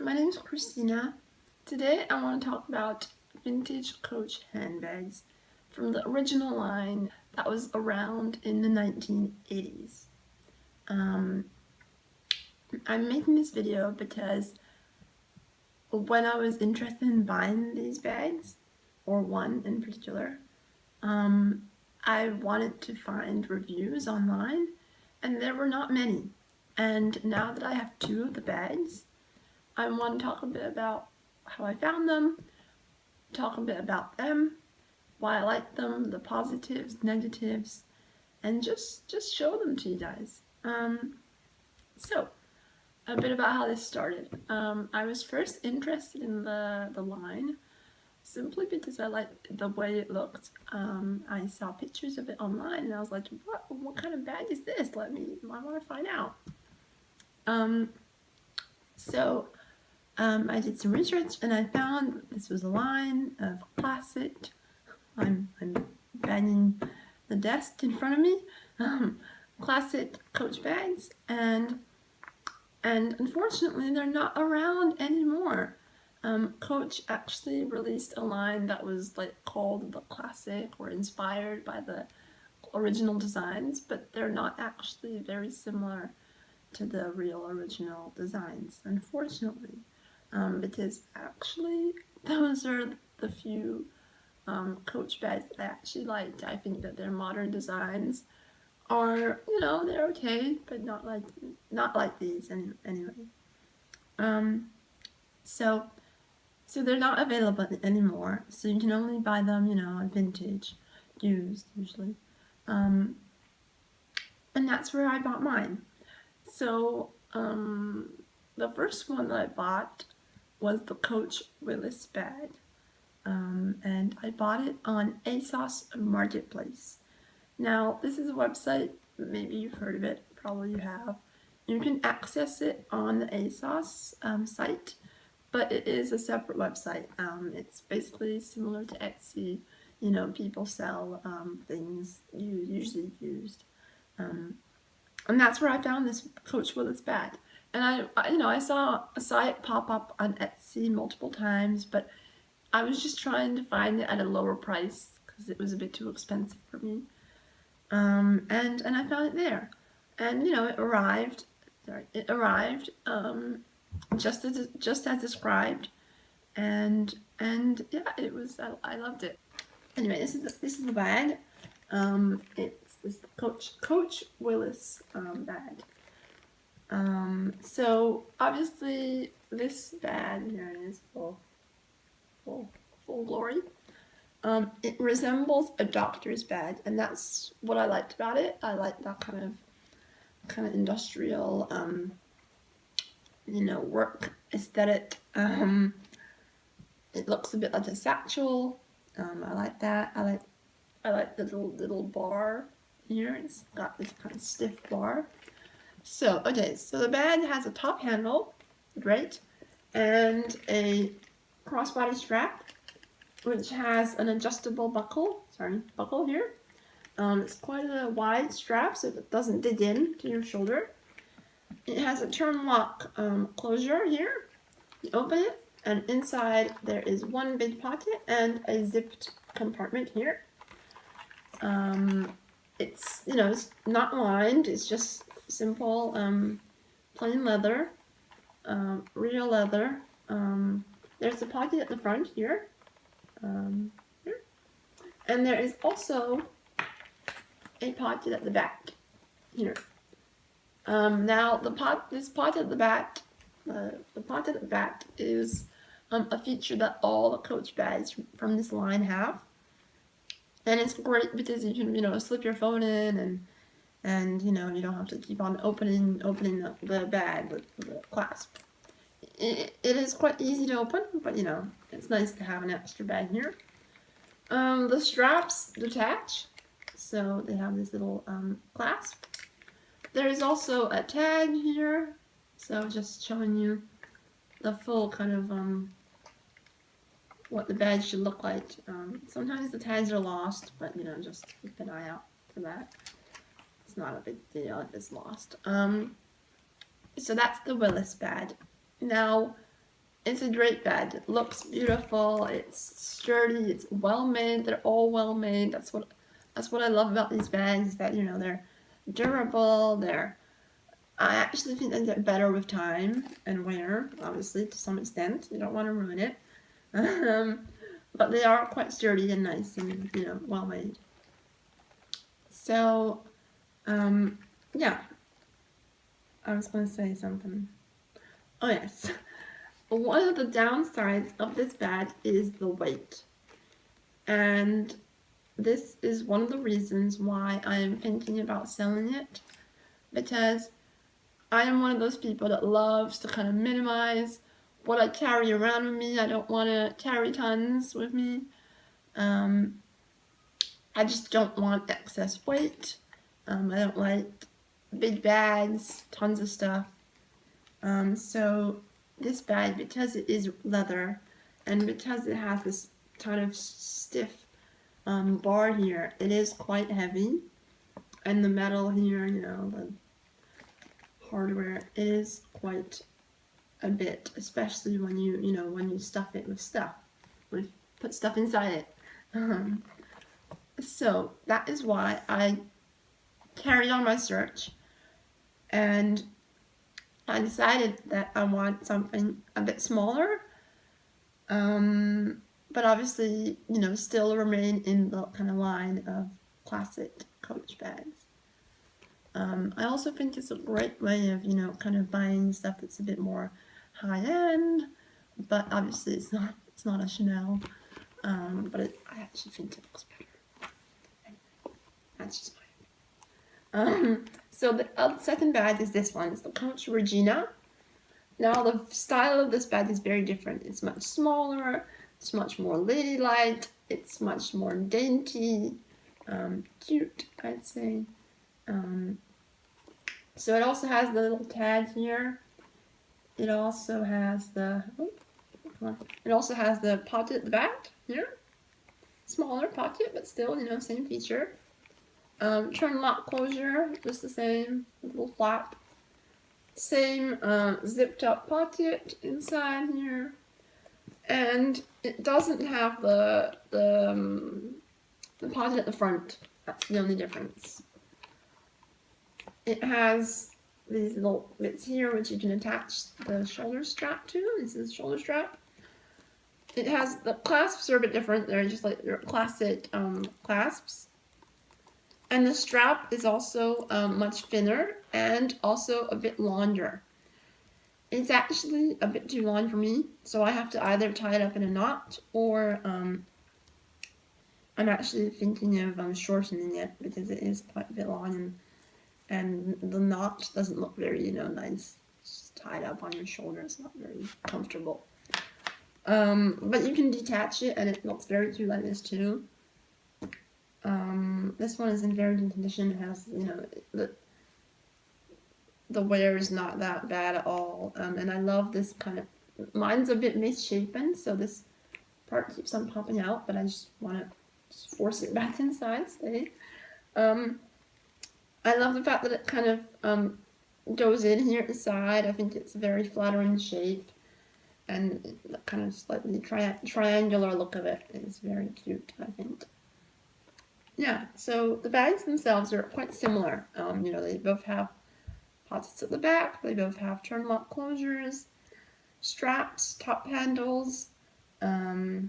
My name is Krystyna. Today I want to talk about vintage Coach handbags from the original line that was around in the 1980s. I'm making this video because when I was interested in buying these bags, or one in particular, I wanted to find reviews online, and there were not many. And now that I have two of the bags, I want to talk a bit about how I found them, talk a bit about them, why I like them, the positives, negatives, and just show them to you guys. So, a bit about how this started. I was first interested in the line simply because I liked the way it looked. I saw pictures of it online and I was like, what kind of bag is this? I want to find out. So I did some research and I found this was a line of classic, I'm banging the desk in front of me, classic Coach bags, and unfortunately they're not around anymore. Coach actually released a line that was called the classic or inspired by the original designs, but they're not actually very similar to the real original designs, unfortunately. Because actually those are the few Coach bags that I actually liked. I think that their modern designs are, they're okay, but not like these anyway. So they're not available anymore. So you can only buy them, vintage, used usually. And that's where I bought mine. So the first one that I bought was the Coach Willis bag. And I bought it on ASOS Marketplace. Now, this is a website, maybe you've heard of it, probably you have. You can access it on the ASOS site, but it is a separate website. It's basically similar to Etsy. People sell things usually used. And that's where I found this Coach Willis bag. And I saw it pop up on Etsy multiple times, but I was just trying to find it at a lower price because it was a bit too expensive for me. And I found it there. And it arrived. It arrived just as described. And yeah, it was. I loved it. Anyway, this is the bag. It's this Coach Willis bag. So obviously this bag, here it is, full glory. It resembles a doctor's bag, and that's what I liked about it. I like that kind of industrial, work aesthetic. It looks a bit like a satchel. I like that. I like the little bar here. It's got this kind of stiff bar. So the bag has a top handle, great, and a crossbody strap, which has an adjustable buckle here. It's quite a wide strap, so it doesn't dig in to your shoulder. It has a turn lock closure here. You open it, and inside there is one big pocket and a zipped compartment here. It's it's not lined. It's just simple, plain leather, real leather. There's a pocket at the front here. Here. And there is also a pocket at the back here. Now this pocket at the back, the pocket at the back is a feature that all the Coach bags from this line have, and it's great because you can slip your phone in and you don't have to keep on opening the bag with the clasp. It is quite easy to open, but it's nice to have an extra bag here. The straps detach, so they have this little clasp. There is also a tag here, so just showing you the full kind of what the bag should look like. Sometimes the tags are lost, but just keep an eye out for that. It's not a big deal if it's lost. So that's the Willis bag. Now, It's a great bed. It looks beautiful. It's sturdy. It's well made. They're all well made. That's what I love about these bags. That they're durable. I actually think they get better with time and wear. Obviously, to some extent, you don't want to ruin it. But they are quite sturdy and nice and well made. So, yeah. I was going to say something. Oh yes. One of the downsides of this bag is the weight. And this is one of the reasons why I am thinking about selling it. Because I am one of those people that loves to kind of minimize what I carry around with me. I don't want to carry tons with me. I just don't want excess weight. I don't like big bags, tons of stuff. So this bag, because it is leather and because it has this kind of stiff bar here, it is quite heavy. And the metal here, the hardware, it is quite a bit, especially when when you stuff it with stuff, put stuff inside it. So that is why I carried on my search, and I decided that I want something a bit smaller, but obviously, still remain in the kind of line of classic Coach bags. I also think it's a great way of, kind of buying stuff that's a bit more high-end, but obviously it's not a Chanel, but I actually think it looks better. That's just mine. So the second bag is this one. It's the Willis Regina. Now the style of this bag is very different. It's much smaller. It's much more ladylike. It's much more dainty, cute, I'd say. So it also has the little tag here. It also has the pocket at the back here. Smaller pocket, but still, same feature. Turn lock closure, just the same, little flap. Same zipped up pocket inside here. And it doesn't have the pocket at the front. That's the only difference. It has these little bits here which you can attach the shoulder strap to. This is the shoulder strap. It has, the clasps are a bit different. They're just like your classic clasps. And the strap is also much thinner and also a bit longer. It's actually a bit too long for me, so I have to either tie it up in a knot or I'm actually thinking of shortening it because it is quite a bit long and the knot doesn't look very, nice. It's tied up on your shoulder. It's not very comfortable. But you can detach it and it looks very cute like this too. This one is in very good condition. It has, the wear is not that bad at all. And I love this kind of, mine's a bit misshapen, so this part keeps on popping out, but I just want to force it back inside, stay. I love the fact that it kind of goes in here at the side. I think it's a very flattering shape, and the kind of slightly triangular look of it is very cute, I think. Yeah, so the bags themselves are quite similar. They both have pockets at the back. They both have turn lock closures, straps, top handles, a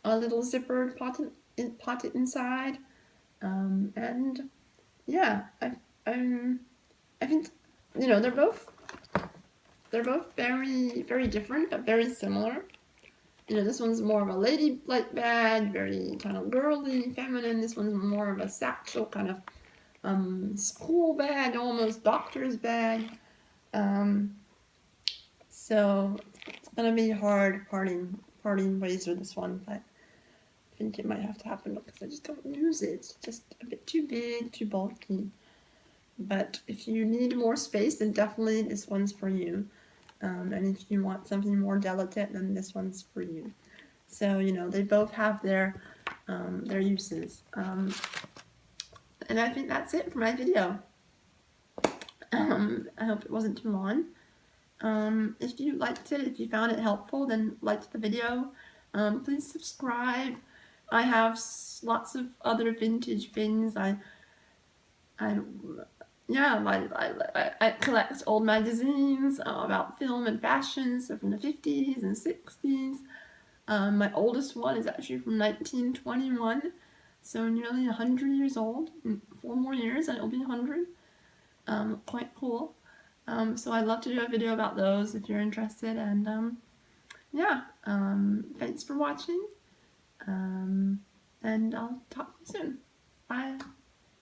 little zippered pocket inside, and yeah, I think they're both very, very different but very similar. This one's more of a ladylike bag, very kind of girly, feminine. This one's more of a satchel, kind of school bag, almost doctor's bag. So it's gonna be hard parting ways with this one, but I think it might have to happen because I just don't use it. It's just a bit too big, too bulky. But if you need more space, then definitely this one's for you. And if you want something more delicate, then this one's for you. So, they both have their uses. And I think that's it for my video. I hope it wasn't too long. If you liked it, if you found it helpful, then like the video. Please subscribe. I have lots of other vintage things. I collect old magazines about film and fashion, so from the 50s and 60s. My oldest one is actually from 1921, so nearly 100 years old. In 4 more years and it'll be 100. Quite cool. So I'd love to do a video about those if you're interested. And thanks for watching. And I'll talk to you soon. Bye.